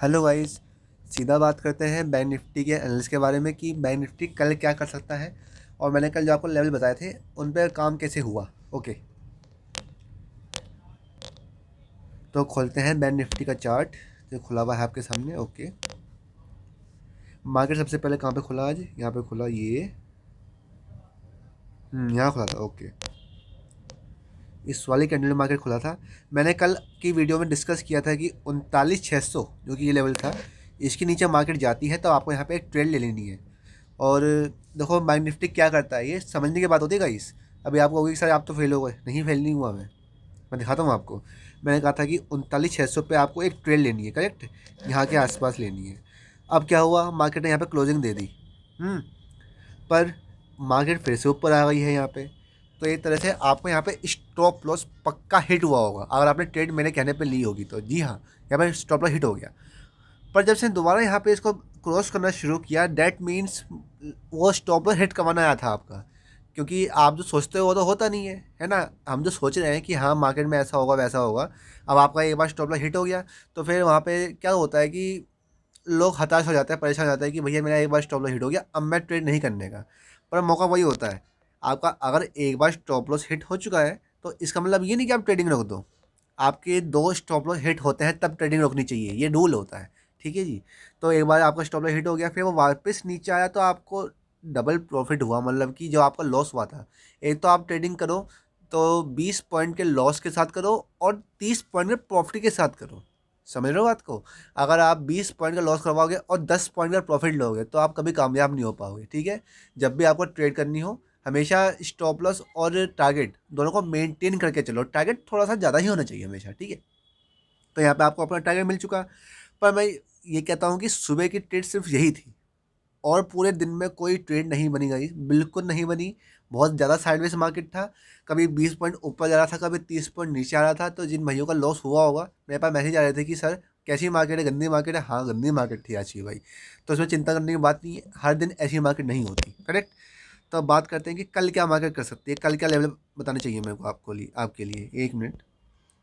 Hello guys. सीधा बात करते हैं बैंक निफ्टी के एनालिसिस के बारे में कि बैंक निफ्टी कल क्या कर सकता है और मैंने कल जो आपको लेवल बताए थे उन पर काम कैसे हुआ। ओके, तो खोलते हैं बैंक निफ्टी का चार्ट जो खुला हुआ है आपके सामने। ओके, मार्केट सबसे पहले कहाँ पे खुला आज? यहाँ पे खुला, ये यहाँ खुला था। ओके, इस वाली कैंडल मार्केट खुला था। मैंने कल की वीडियो में डिस्कस किया था कि 39,600 जो कि ये लेवल था, इसके नीचे मार्केट जाती है तो आपको यहाँ पे एक ट्रेड ले लेनी है। और देखो बैंक निफ्टी क्या करता है, ये समझने की बात होती है गाइस। अभी आपको होगी सर आप तो फेल हो गए, नहीं फेल नहीं हुआ मैं दिखाता हूँ आपको। मैंने कहा था कि 39,600 पे आपको एक ट्रेड लेनी है, करेक्ट, यहाँ के आसपास लेनी है। अब क्या हुआ, मार्केट ने यहाँ पे क्लोजिंग दे दी। हम्म पर मार्केट फिर से ऊपर आ गई है यहाँ पे। तो एक तरह से आपको यहाँ पे स्टॉप लॉस पक्का हिट हुआ होगा अगर आपने ट्रेड मेरे कहने पे ली होगी तो। जी हाँ, यहाँ पे स्टॉप लॉस हिट हो गया। पर जब से दोबारा यहाँ पे इसको क्रॉस करना शुरू किया, डैट मीन्स वो स्टॉप लॉस हिट कमाना आया था आपका। क्योंकि आप जो सोचते हो वो तो होता नहीं है ना। हम जो सोच रहे हैं कि हाँ मार्केट में ऐसा होगा वैसा होगा, अब आपका एक बार स्टॉप लॉस हिट हो गया तो फिर वहाँ पे क्या होता है कि लोग हताश हो जाते हैं, परेशान हो जाते हैं कि भैया मेरा एक बार स्टॉप लॉस हिट हो गया, अब मैं ट्रेड नहीं करने का। पर मौका वही होता है आपका, अगर एक बार स्टॉप लॉस हिट हो चुका है तो इसका मतलब ये नहीं कि आप ट्रेडिंग रोक दो। आपके दो स्टॉप लॉस हिट होते हैं तब ट्रेडिंग रोकनी चाहिए, ये रूल होता है। ठीक है जी। तो एक बार आपका स्टॉप लॉस हिट हो गया, फिर वो वापस नीचे आया तो आपको डबल प्रॉफिट हुआ, मतलब कि जो आपका लॉस हुआ था, एक तो आप ट्रेडिंग करो तो 20 पॉइंट के लॉस के साथ करो और 30 पॉइंट के प्रॉफिट के साथ करो। समझ रहे हो बात को? अगर आप 20 पॉइंट का लॉस करवाओगे और 10 पॉइंट का प्रॉफिट लोगे तो आप कभी कामयाब नहीं हो पाओगे। ठीक है, जब भी आपको ट्रेड करनी हो हमेशा स्टॉप लॉस और टारगेट दोनों को मेंटेन करके चलो। टारगेट थोड़ा सा ज़्यादा ही होना चाहिए हमेशा। ठीक है, तो यहाँ पे आपको अपना टारगेट मिल चुका। पर मैं ये कहता हूँ कि सुबह की ट्रेड सिर्फ यही थी और पूरे दिन में कोई ट्रेड नहीं बनी गई, बिल्कुल नहीं बनी। बहुत ज़्यादा साइडवेज मार्केट था, कभी 20 पॉइंट ऊपर जा रहा था, कभी 30 पॉइंट नीचे आ रहा था। तो जिन भाइयों का लॉस हुआ होगा मेरे पास मैसेज आ रहे थे कि सर कैसी मार्केट है, गंदी मार्केट है। हाँ गंदी मार्केट थी आज की भाई, तो इसमें चिंता करने की बात नहीं है, हर दिन ऐसी मार्केट नहीं होती, करेक्ट। तो अब बात करते हैं कि कल क्या मार्केट कर सकती है, कल क्या लेवल बताने चाहिए मेरे को आपके लिए। एक मिनट।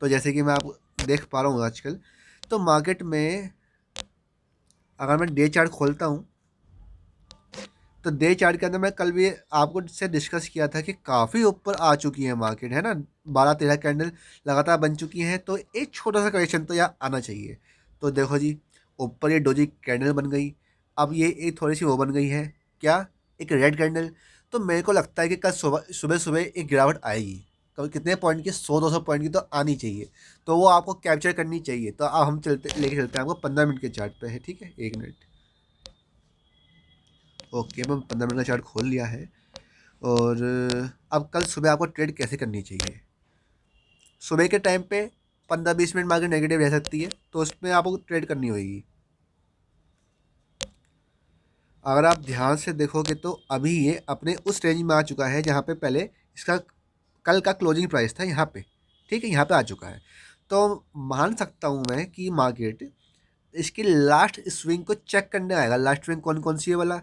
तो जैसे कि मैं आप देख पा रहा हूँ आजकल तो मार्केट में अगर मैं डे चार्ट खोलता हूँ तो डे चार्ट के अंदर मैं कल भी आपको से डिस्कस किया था कि काफ़ी ऊपर आ चुकी है मार्केट, है ना। 12-13 कैंडल लगातार बन चुकी हैं, तो एक छोटा सा करेक्शन तो यहाँ आना चाहिए। तो देखो जी, ऊपर ये डोजी कैंडल बन गई, अब ये एक थोड़ी सी वो बन गई है, क्या, एक रेड कैंडल। तो मेरे को लगता है कि कल सुबह सुबह सुबह एक गिरावट आएगी। कभी कितने पॉइंट की, 100-200 पॉइंट की तो आनी चाहिए। तो वो आपको कैप्चर करनी चाहिए। तो अब हम चलते लेके चलते हैं आपको 15 मिनट के चार्ट पे है। ठीक है, एक मिनट। ओके, मैं 15 मिनट का चार्ट खोल लिया है। और अब कल सुबह आपको ट्रेड कैसे करनी चाहिए। सुबह के टाइम पे 15-20 मिनट मार्केट नेगेटिव रह सकती है तो उसमें आपको ट्रेड करनी होगी। अगर आप ध्यान से देखोगे तो अभी ये अपने उस रेंज में आ चुका है जहाँ पे पहले इसका कल का क्लोजिंग प्राइस था, यहाँ पे। ठीक है, यहाँ पे आ चुका है। तो मान सकता हूँ मैं कि मार्केट इसकी लास्ट स्विंग को चेक करने आएगा। लास्ट स्विंग कौन कौन सी है वाला,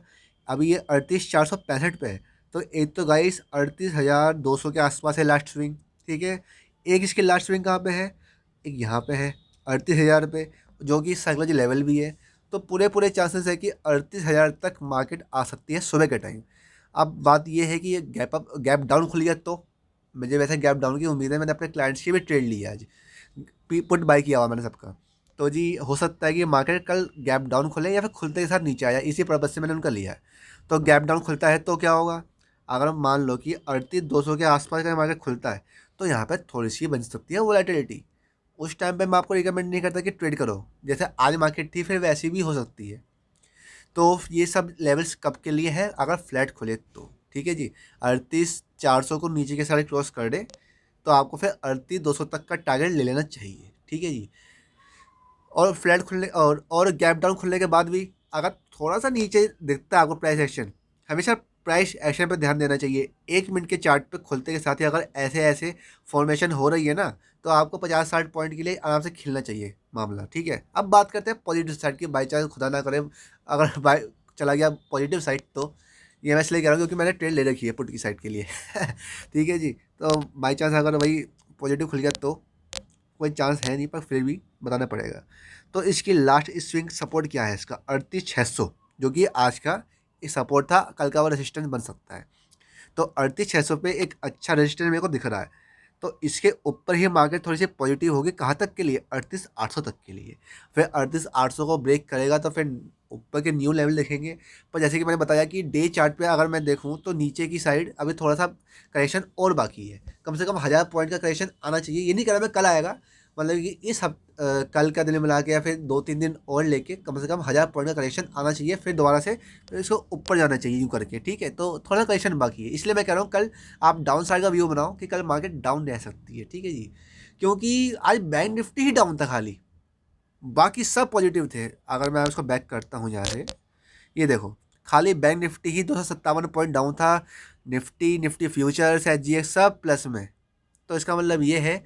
अभी ये 38,465 पे है। तो एक तो गाइस 38,200 के आसपास है लास्ट स्विंग। ठीक है, एक इसकी लास्ट स्विंग कहाँ पे है, एक यहाँ पे है 38,000 पे, जो कि साइकोलॉजी लेवल भी है। तो पूरे पूरे चांसेस है कि 38,000 तक मार्केट आ सकती है सुबह के टाइम। अब बात ये है कि ये गैप डाउन खुल गया तो मुझे वैसे गैप डाउन की उम्मीद है। मैंने अपने क्लाइंट्स की भी ट्रेड ली है आज, पुट बाय किया हुआ मैंने सबका। तो जी हो सकता है कि मार्केट कल गैप डाउन खुले या फिर खुलते के साथ नीचे आया, इसी पर्पज़ से मैंने उनका लिया है। तो गैप डाउन खुलता है तो क्या होगा, अगर मान लो कि 38,200 के आसपास का मार्केट खुलता है तो यहाँ पे थोड़ी सी बन सकती है वोलेटिलिटी। उस टाइम पे मैं आपको रिकमेंड नहीं करता कि ट्रेड करो, जैसे आज मार्केट थी फिर वैसी भी हो सकती है। तो ये सब लेवल्स कब के लिए है, अगर फ्लैट खुले तो। ठीक है जी, 38,400 को नीचे के सारे क्रॉस कर दे तो आपको फिर 38,200 तक का टारगेट ले लेना चाहिए। ठीक है जी। और फ्लैट खुलने और गैप डाउन खुलने के बाद भी अगर थोड़ा सा नीचे दिखता है आपको प्राइस एक्शन, हमेशा प्राइस एक्शन पर ध्यान देना चाहिए। 1 मिनट के चार्ट पे खुलते के साथ ही अगर ऐसे ऐसे फॉर्मेशन हो रही है ना तो आपको 50-60 पॉइंट के लिए आराम से खिलना चाहिए मामला। ठीक है, अब बात करते हैं पॉजिटिव साइड की। बाई चांस खुदा ना करे अगर बाई चला गया पॉजिटिव साइड तो ये मैं इसलिए कह रहा हूँ क्योंकि मैंने ट्रेड ले रखी है पुट की साइड के लिए ठीक है जी। तो बाई चांस अगर वही पॉजिटिव खुल गया तो कोई चांस है नहीं, पर फिर भी बताना पड़ेगा। तो इसकी लास्ट स्विंग सपोर्ट क्या है इसका, 38,600, जो कि आज का ये सपोर्ट था, कल का वो रेजिस्टेंस बन सकता है। तो 38,600 पे एक अच्छा रेजिस्टेंस मेरे को दिख रहा है। तो इसके ऊपर ही मार्केट थोड़ी सी पॉजिटिव होगी, कहाँ तक के लिए, 38,800 तक के लिए। फिर 38,800 को ब्रेक करेगा तो फिर ऊपर के न्यू लेवल देखेंगे। पर जैसे कि मैंने बताया कि डे चार्ट पे अगर मैं देखूं तो नीचे की साइड अभी थोड़ा सा करेक्शन और बाकी है, कम से कम 1000 पॉइंट का करेक्शन आना चाहिए। ये नहीं कह रहा मैं कल आएगा, मतलब कि कल का दिन मिला के या फिर 2-3 दिन और लेके कम से कम 1000 पॉइंट का करेक्शन आना चाहिए, फिर दोबारा से फिर इसको ऊपर जाना चाहिए यूँ करके, ठीक है। तो थोड़ा करेक्शन बाकी है, इसलिए मैं कह रहा हूँ कल आप डाउन साइड का व्यू बनाओ कि कल मार्केट डाउन रह सकती है, ठीक है जी। क्योंकि आज बैंक निफ्टी ही डाउन था खाली, बाकी सब पॉजिटिव थे। अगर मैं उसको बैक करता हूँ यहाँ से, ये देखो, खाली बैंक निफ्टी ही 257 पॉइंट डाउन था। निफ्टी फ्यूचर्स SGX सब प्लस में। तो इसका मतलब ये है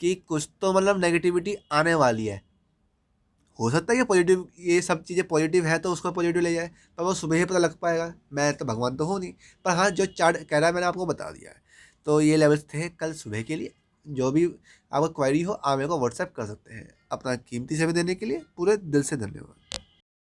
कि कुछ तो मतलब नेगेटिविटी आने वाली है। हो सकता है कि पॉजिटिव, ये सब चीज़ें पॉजिटिव है तो उसको पॉजिटिव ले जाए, पर वो सुबह ही पता लग पाएगा। मैं तो भगवान तो हूँ नहीं, पर हाँ जो चार्ट कह रहा है मैंने आपको बता दिया है। तो ये लेवल्स थे कल सुबह के लिए। जो भी आपको क्वेरी हो आप मेरे को व्हाट्सएप कर सकते हैं। अपना कीमती समय देने के लिए पूरे दिल से धन्यवाद।